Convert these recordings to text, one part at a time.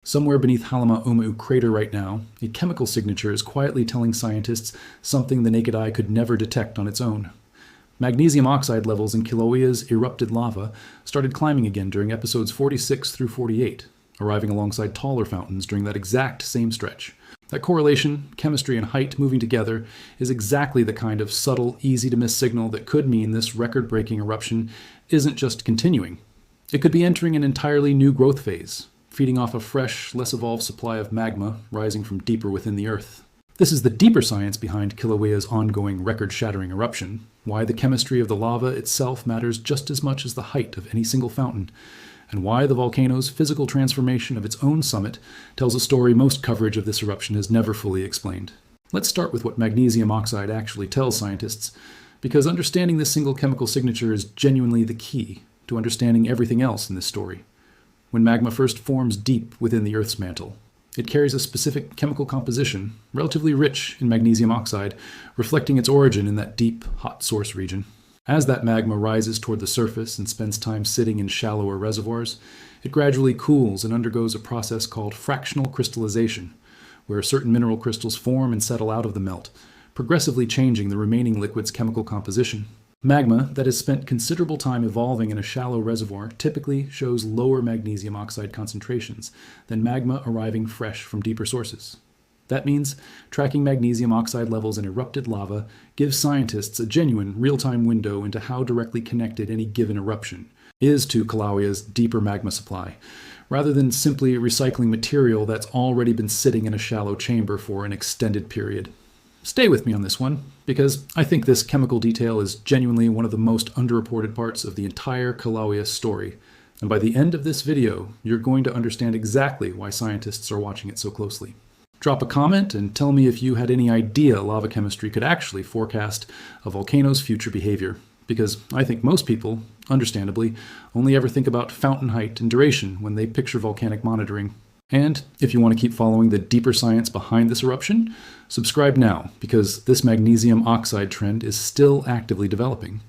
Somewhere beneath Halemaumau crater right now, a chemical signature is quietly telling scientists something the naked eye could never detect on its own. Magnesium oxide levels in Kilauea's erupted lava started climbing again during episodes 46 through 48, arriving alongside taller fountains during that exact same stretch. That correlation, chemistry and height moving together, is exactly the kind of subtle, easy-to-miss signal that could mean this record-breaking eruption isn't just continuing. It could be entering an entirely new growth phase, feeding off a fresh, less evolved supply of magma rising from deeper within the Earth. This is the deeper science behind Kilauea's ongoing record-shattering eruption, why the chemistry of the lava itself matters just as much as the height of any single fountain, and why the volcano's physical transformation of its own summit tells a story most coverage of this eruption has never fully explained. Let's start with what magnesium oxide actually tells scientists, because understanding this single chemical signature is genuinely the key to understanding everything else in this story. When magma first forms deep within the Earth's mantle, it carries a specific chemical composition, relatively rich in magnesium oxide, reflecting its origin in that deep, hot source region. As that magma rises toward the surface and spends time sitting in shallower reservoirs, it gradually cools and undergoes a process called fractional crystallization, where certain mineral crystals form and settle out of the melt, progressively changing the remaining liquid's chemical composition. Magma that has spent considerable time evolving in a shallow reservoir typically shows lower magnesium oxide concentrations than magma arriving fresh from deeper sources. That means tracking magnesium oxide levels in erupted lava gives scientists a genuine real-time window into how directly connected any given eruption is to Kilauea's deeper magma supply, rather than simply recycling material that's already been sitting in a shallow chamber for an extended period. Stay with me on this one, because I think this chemical detail is genuinely one of the most underreported parts of the entire Kilauea story, and by the end of this video, you're going to understand exactly why scientists are watching it so closely. Drop a comment and tell me if you had any idea lava chemistry could actually forecast a volcano's future behavior, because I think most people, understandably, only ever think about fountain height and duration when they picture volcanic monitoring. And if you want to keep following the deeper science behind this eruption, subscribe now, because this magnesium oxide trend is still actively developing.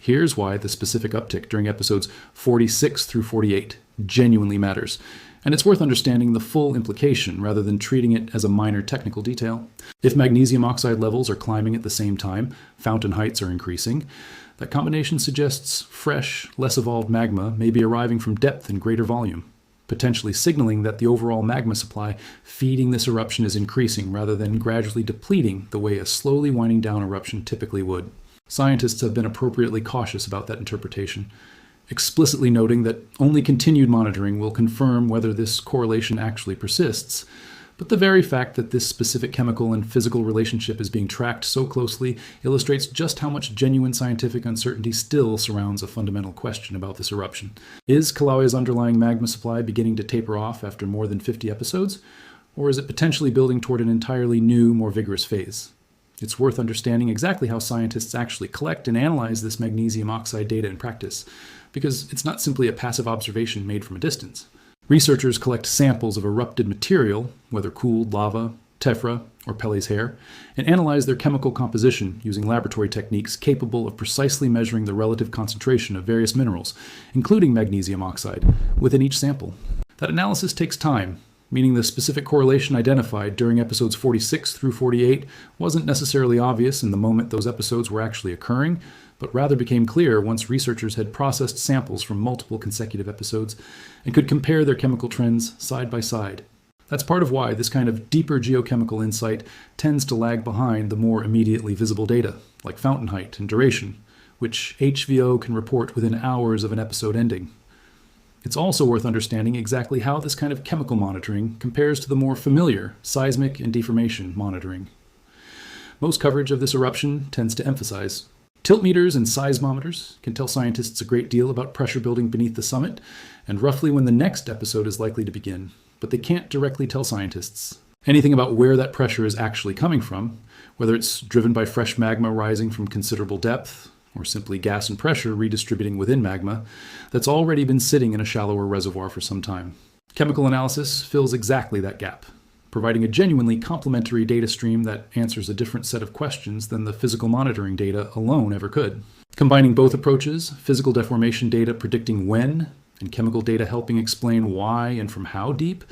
Here's why the specific uptick during episodes 46 through 48 genuinely matters, and it's worth understanding the full implication rather than treating it as a minor technical detail. If magnesium oxide levels are climbing at the same time fountain heights are increasing, that combination suggests fresh, less evolved magma may be arriving from depth and greater volume, potentially signaling that the overall magma supply feeding this eruption is increasing rather than gradually depleting the way a slowly winding down eruption typically would. Scientists have been appropriately cautious about that interpretation, explicitly noting that only continued monitoring will confirm whether this correlation actually persists. But the very fact that this specific chemical and physical relationship is being tracked so closely illustrates just how much genuine scientific uncertainty still surrounds a fundamental question about this eruption. Is Kilauea's underlying magma supply beginning to taper off after more than 50 episodes? Or is it potentially building toward an entirely new, more vigorous phase? It's worth understanding exactly how scientists actually collect and analyze this magnesium oxide data in practice, because it's not simply a passive observation made from a distance. Researchers collect samples of erupted material, whether cooled lava, tephra, or Pellé's hair, and analyze their chemical composition using laboratory techniques capable of precisely measuring the relative concentration of various minerals, including magnesium oxide, within each sample. That analysis takes time, meaning the specific correlation identified during episodes 46 through 48 wasn't necessarily obvious in the moment those episodes were actually occurring, but rather became clear once researchers had processed samples from multiple consecutive episodes and could compare their chemical trends side by side. That's part of why this kind of deeper geochemical insight tends to lag behind the more immediately visible data, like fountain height and duration, which HVO can report within hours of an episode ending. It's also worth understanding exactly how this kind of chemical monitoring compares to the more familiar seismic and deformation monitoring. Most coverage of this eruption tends to emphasize tilt meters and seismometers can tell scientists a great deal about pressure building beneath the summit and roughly when the next episode is likely to begin, but they can't directly tell scientists anything about where that pressure is actually coming from, whether it's driven by fresh magma rising from considerable depth, or simply gas and pressure redistributing within magma that's already been sitting in a shallower reservoir for some time. Chemical analysis fills exactly that gap, providing a genuinely complementary data stream that answers a different set of questions than the physical monitoring data alone ever could. Combining both approaches, physical deformation data predicting when, and chemical data helping explain why and from how deep,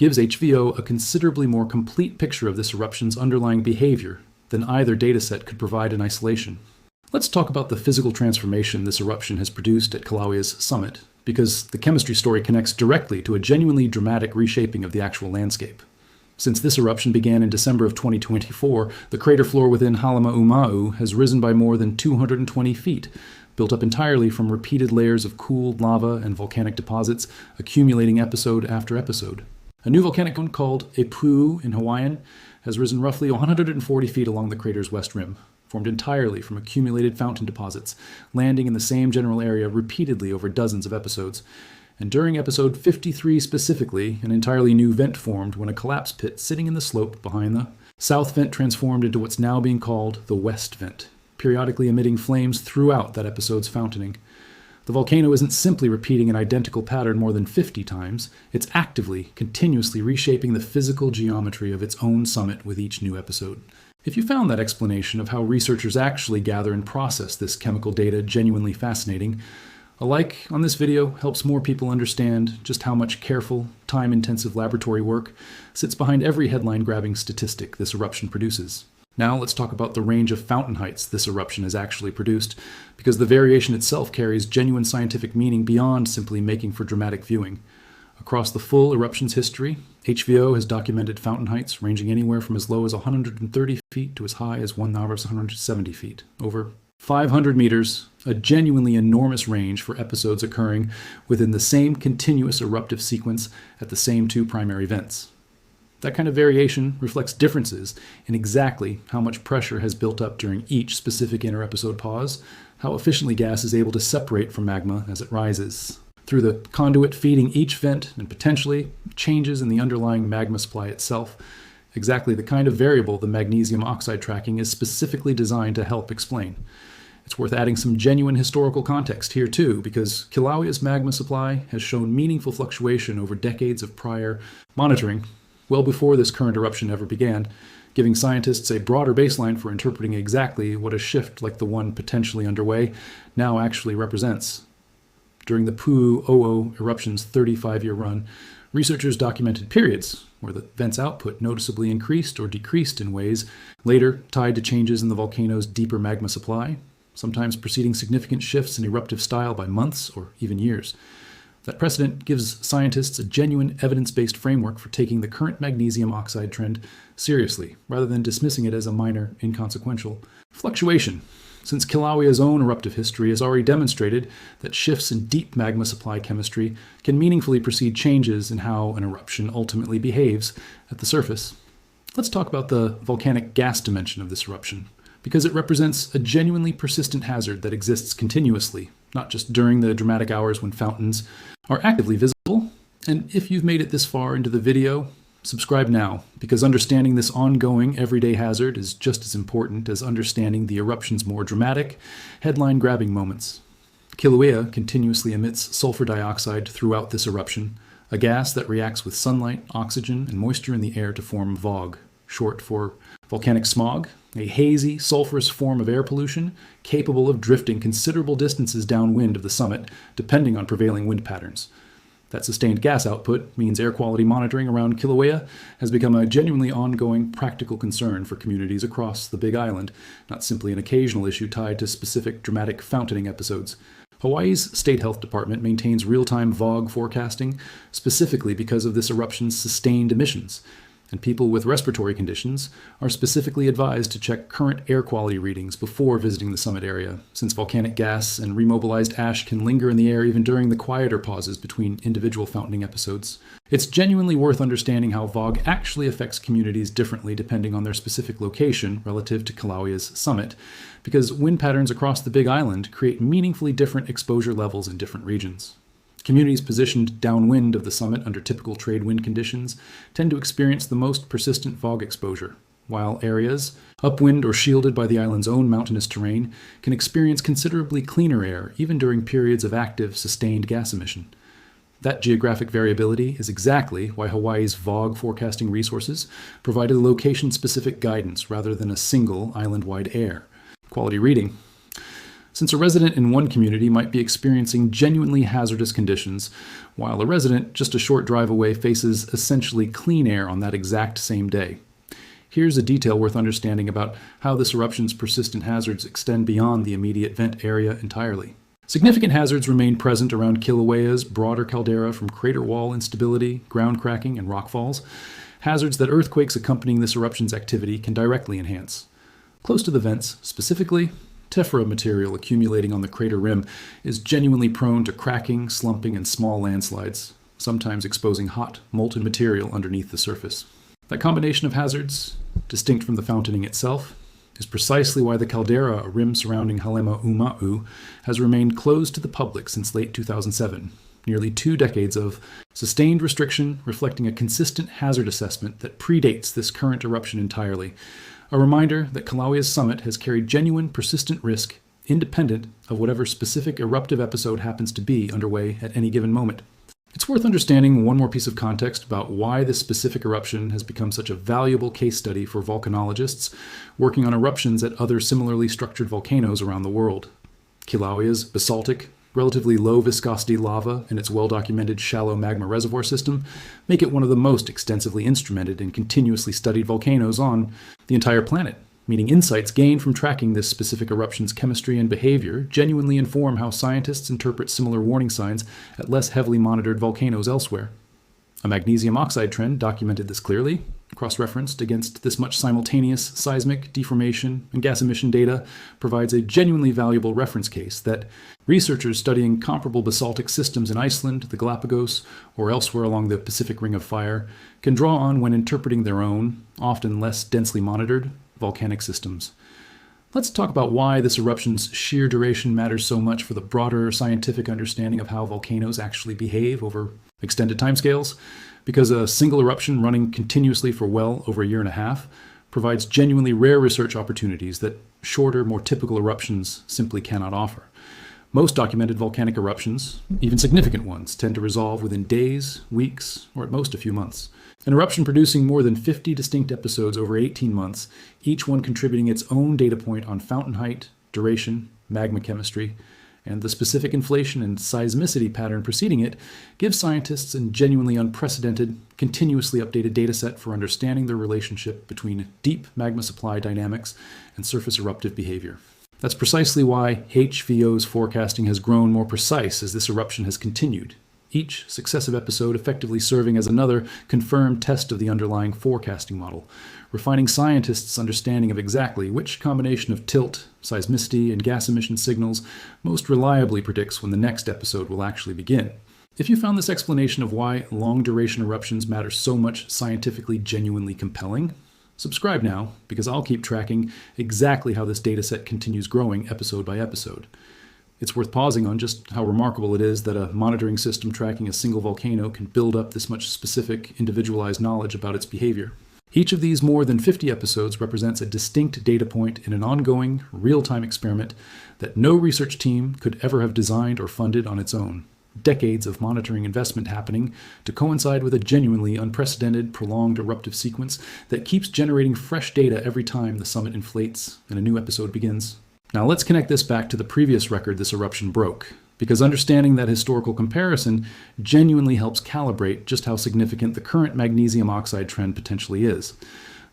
gives HVO a considerably more complete picture of this eruption's underlying behavior than either dataset could provide in isolation. Let's talk about the physical transformation this eruption has produced at Kilauea's summit, because the chemistry story connects directly to a genuinely dramatic reshaping of the actual landscape. Since this eruption began in December of 2024, the crater floor within Halemaumau has risen by more than 220 feet, built up entirely from repeated layers of cooled lava and volcanic deposits accumulating episode after episode. A new volcanic cone called Epu in Hawaiian has risen roughly 140 feet along the crater's west rim, formed entirely from accumulated fountain deposits, landing in the same general area repeatedly over dozens of episodes. And during episode 53 specifically, an entirely new vent formed when a collapse pit sitting in the slope behind the south vent transformed into what's now being called the west vent, periodically emitting flames throughout that episode's fountaining. The volcano isn't simply repeating an identical pattern more than 50 times, it's actively, continuously reshaping the physical geometry of its own summit with each new episode. If you found that explanation of how researchers actually gather and process this chemical data genuinely fascinating, a like on this video helps more people understand just how much careful, time-intensive laboratory work sits behind every headline-grabbing statistic this eruption produces. Now let's talk about the range of fountain heights this eruption has actually produced, because the variation itself carries genuine scientific meaning beyond simply making for dramatic viewing. Across the full eruption's history, HVO has documented fountain heights ranging anywhere from as low as 130 feet to as high as 170 feet, over 500 meters, a genuinely enormous range for episodes occurring within the same continuous eruptive sequence at the same two primary vents. That kind of variation reflects differences in exactly how much pressure has built up during each specific inter-episode pause, how efficiently gas is able to separate from magma as it rises, through the conduit feeding each vent, and potentially changes in the underlying magma supply itself, exactly the kind of variable the magnesium oxide tracking is specifically designed to help explain. It's worth adding some genuine historical context here too, because Kilauea's magma supply has shown meaningful fluctuation over decades of prior monitoring, well before this current eruption ever began, giving scientists a broader baseline for interpreting exactly what a shift like the one potentially underway now actually represents. During the Pu'u'o eruption's 35-year run, researchers documented periods where the vent's output noticeably increased or decreased in ways later tied to changes in the volcano's deeper magma supply, sometimes preceding significant shifts in eruptive style by months or even years. That precedent gives scientists a genuine evidence-based framework for taking the current magnesium oxide trend seriously, rather than dismissing it as a minor, inconsequential fluctuation, since Kilauea's own eruptive history has already demonstrated that shifts in deep magma supply chemistry can meaningfully precede changes in how an eruption ultimately behaves at the surface. Let's talk about the volcanic gas dimension of this eruption, because it represents a genuinely persistent hazard that exists continuously, not just during the dramatic hours when fountains are actively visible. And if you've made it this far into the video, subscribe now, because understanding this ongoing everyday hazard is just as important as understanding the eruption's more dramatic, headline-grabbing moments. Kilauea continuously emits sulfur dioxide throughout this eruption, a gas that reacts with sunlight, oxygen, and moisture in the air to form VOG, short for volcanic smog, a hazy, sulfurous form of air pollution capable of drifting considerable distances downwind of the summit, depending on prevailing wind patterns. That sustained gas output means air quality monitoring around Kilauea has become a genuinely ongoing practical concern for communities across the Big Island, not simply an occasional issue tied to specific dramatic fountaining episodes. Hawaii's State Health Department maintains real-time VOG forecasting specifically because of this eruption's sustained emissions, and people with respiratory conditions are specifically advised to check current air quality readings before visiting the summit area, since volcanic gas and remobilized ash can linger in the air even during the quieter pauses between individual fountaining episodes. It's genuinely worth understanding how VOG actually affects communities differently depending on their specific location relative to Kilauea's summit, because wind patterns across the Big Island create meaningfully different exposure levels in different regions. Communities positioned downwind of the summit under typical trade wind conditions tend to experience the most persistent VOG exposure, while areas upwind or shielded by the island's own mountainous terrain can experience considerably cleaner air even during periods of active, sustained gas emission. That geographic variability is exactly why Hawaii's VOG forecasting resources provided location-specific guidance rather than a single island-wide air quality reading. since a resident in one community might be experiencing genuinely hazardous conditions, while a resident just a short drive away faces essentially clean air on that exact same day. Here's a detail worth understanding about how this eruption's persistent hazards extend beyond the immediate vent area entirely. Significant hazards remain present around Kilauea's broader caldera from crater wall instability, ground cracking, and rockfalls, hazards that earthquakes accompanying this eruption's activity can directly enhance. Close to the vents, specifically, tephra material accumulating on the crater rim is genuinely prone to cracking, slumping, and small landslides, sometimes exposing hot, molten material underneath the surface. That combination of hazards, distinct from the fountaining itself, is precisely why the caldera, a rim surrounding Halema Uma'u, has remained closed to the public since late 2007, nearly 2 decades of sustained restriction reflecting a consistent hazard assessment that predates this current eruption entirely, a reminder that Kilauea's summit has carried genuine, persistent risk independent of whatever specific eruptive episode happens to be underway at any given moment. It's worth understanding one more piece of context about why this specific eruption has become such a valuable case study for volcanologists working on eruptions at other similarly structured volcanoes around the world. Kilauea's basaltic, relatively low viscosity lava and its well-documented shallow magma reservoir system make it one of the most extensively instrumented and continuously studied volcanoes on the entire planet, meaning insights gained from tracking this specific eruption's chemistry and behavior genuinely inform how scientists interpret similar warning signs at less heavily monitored volcanoes elsewhere. A magnesium oxide trend documented this clearly, cross-referenced against this much simultaneous seismic, deformation, and gas emission data provides a genuinely valuable reference case that researchers studying comparable basaltic systems in Iceland, the Galapagos, or elsewhere along the Pacific Ring of Fire can draw on when interpreting their own, often less densely monitored, volcanic systems. Let's talk about why this eruption's sheer duration matters so much for the broader scientific understanding of how volcanoes actually behave over extended timescales, because a single eruption running continuously for well over a year and a half provides genuinely rare research opportunities that shorter, more typical eruptions simply cannot offer. Most documented volcanic eruptions, even significant ones, tend to resolve within days, weeks, or at most a few months. An eruption producing more than 50 distinct episodes over 18 months, each one contributing its own data point on fountain height, duration, magma chemistry, and the specific inflation and seismicity pattern preceding it, gives scientists a genuinely unprecedented, continuously updated dataset for understanding the relationship between deep magma supply dynamics and surface eruptive behavior. That's precisely why HVO's forecasting has grown more precise as this eruption has continued, each successive episode effectively serving as another confirmed test of the underlying forecasting model, refining scientists' understanding of exactly which combination of tilt, seismicity, and gas emission signals most reliably predicts when the next episode will actually begin. If you found this explanation of why long-duration eruptions matter so much scientifically genuinely compelling, subscribe now, because I'll keep tracking exactly how this dataset continues growing episode by episode. It's worth pausing on just how remarkable it is that a monitoring system tracking a single volcano can build up this much specific, individualized knowledge about its behavior. Each of these more than 50 episodes represents a distinct data point in an ongoing, real-time experiment that no research team could ever have designed or funded on its own. Decades of monitoring investment happening to coincide with a genuinely unprecedented, prolonged eruptive sequence that keeps generating fresh data every time the summit inflates and a new episode begins. Now let's connect this back to the previous record this eruption broke, because understanding that historical comparison genuinely helps calibrate just how significant the current magnesium oxide trend potentially is.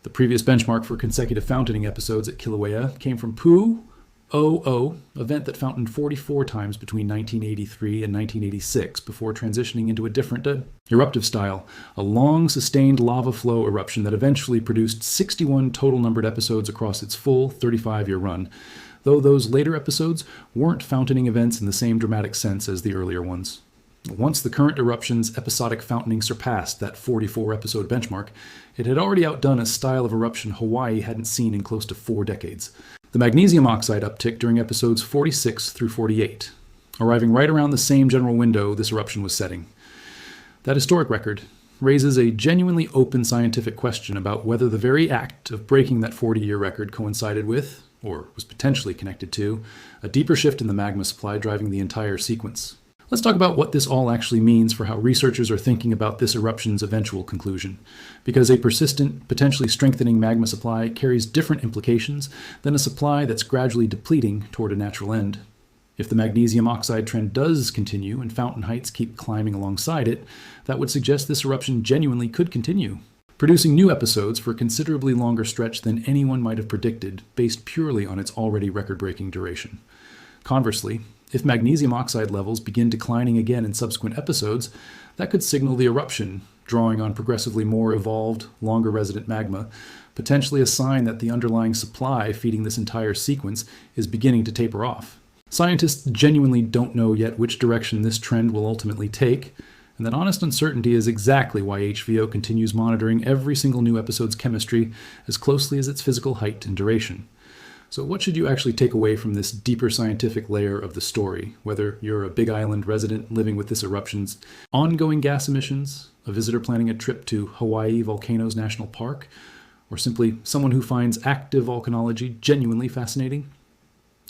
The previous benchmark for consecutive fountaining episodes at Kilauea came from Pu 00, event that fountained 44 times between 1983 and 1986 before transitioning into a different eruptive style, a long, sustained lava flow eruption that eventually produced 61 total numbered episodes across its full 35-year run, though those later episodes weren't fountaining events in the same dramatic sense as the earlier ones. Once the current eruption's episodic fountaining surpassed that 44-episode benchmark, it had already outdone a style of eruption Hawaii hadn't seen in close to 4 decades. The magnesium oxide uptick during episodes 46 through 48, arriving right around the same general window this eruption was setting. That historic record raises a genuinely open scientific question about whether the very act of breaking that 40-year record coincided with, or was potentially connected to, a deeper shift in the magma supply driving the entire sequence. Let's talk about what this all actually means for how researchers are thinking about this eruption's eventual conclusion, because a persistent, potentially strengthening magma supply carries different implications than a supply that's gradually depleting toward a natural end. If the magnesium oxide trend does continue and fountain heights keep climbing alongside it, that would suggest this eruption genuinely could continue, producing new episodes for a considerably longer stretch than anyone might have predicted, based purely on its already record-breaking duration. Conversely, if magnesium oxide levels begin declining again in subsequent episodes, that could signal the eruption, drawing on progressively more evolved, longer resident magma, potentially a sign that the underlying supply feeding this entire sequence is beginning to taper off. Scientists genuinely don't know yet which direction this trend will ultimately take, and that honest uncertainty is exactly why HVO continues monitoring every single new episode's chemistry as closely as its physical height and duration. So what should you actually take away from this deeper scientific layer of the story, whether you're a Big Island resident living with this eruption's ongoing gas emissions, a visitor planning a trip to Hawaii Volcanoes National Park, or simply someone who finds active volcanology genuinely fascinating?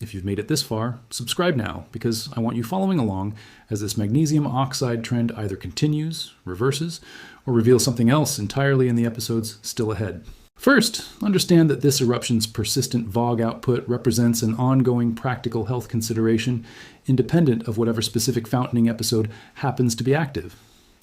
If you've made it this far, subscribe now, because I want you following along as this magnesium oxide trend either continues, reverses, or reveals something else entirely in the episodes still ahead. First, understand that this eruption's persistent VOG output represents an ongoing practical health consideration independent of whatever specific fountaining episode happens to be active.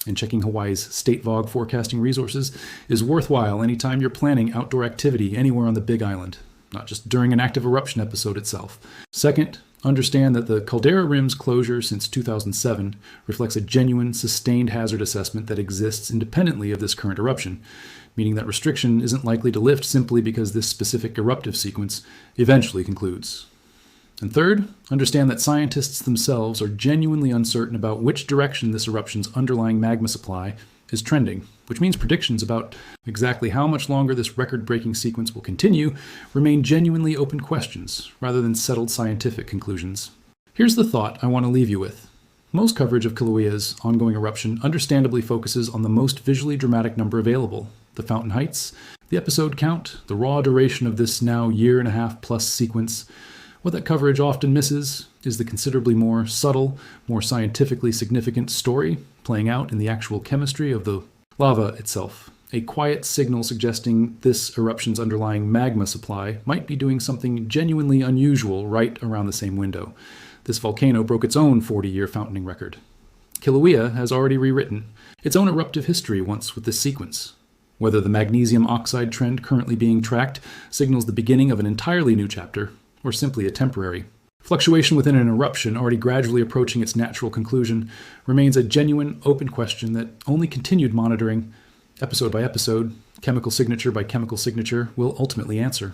And checking Hawaii's state VOG forecasting resources is worthwhile anytime you're planning outdoor activity anywhere on the Big Island, not just during an active eruption episode itself. Second, understand that the Caldera Rim's closure since 2007 reflects a genuine, sustained hazard assessment that exists independently of this current eruption, meaning that restriction isn't likely to lift simply because this specific eruptive sequence eventually concludes. And third, understand that scientists themselves are genuinely uncertain about which direction this eruption's underlying magma supply is trending, which means predictions about exactly how much longer this record-breaking sequence will continue remain genuinely open questions, rather than settled scientific conclusions. Here's the thought I want to leave you with. Most coverage of Kilauea's ongoing eruption understandably focuses on the most visually dramatic number available, the fountain heights, the episode count, the raw duration of this now year-and-a-half-plus sequence. What that coverage often misses is the considerably more subtle, more scientifically significant story playing out in the actual chemistry of the lava itself. A quiet signal suggesting this eruption's underlying magma supply might be doing something genuinely unusual right around the same window. This volcano broke its own 40-year fountaining record. Kilauea has already rewritten its own eruptive history once with this sequence. Whether the magnesium oxide trend currently being tracked signals the beginning of an entirely new chapter, or simply a temporary. Fluctuation within an eruption already gradually approaching its natural conclusion remains a genuine, open question that only continued monitoring, episode by episode, chemical signature by chemical signature, will ultimately answer.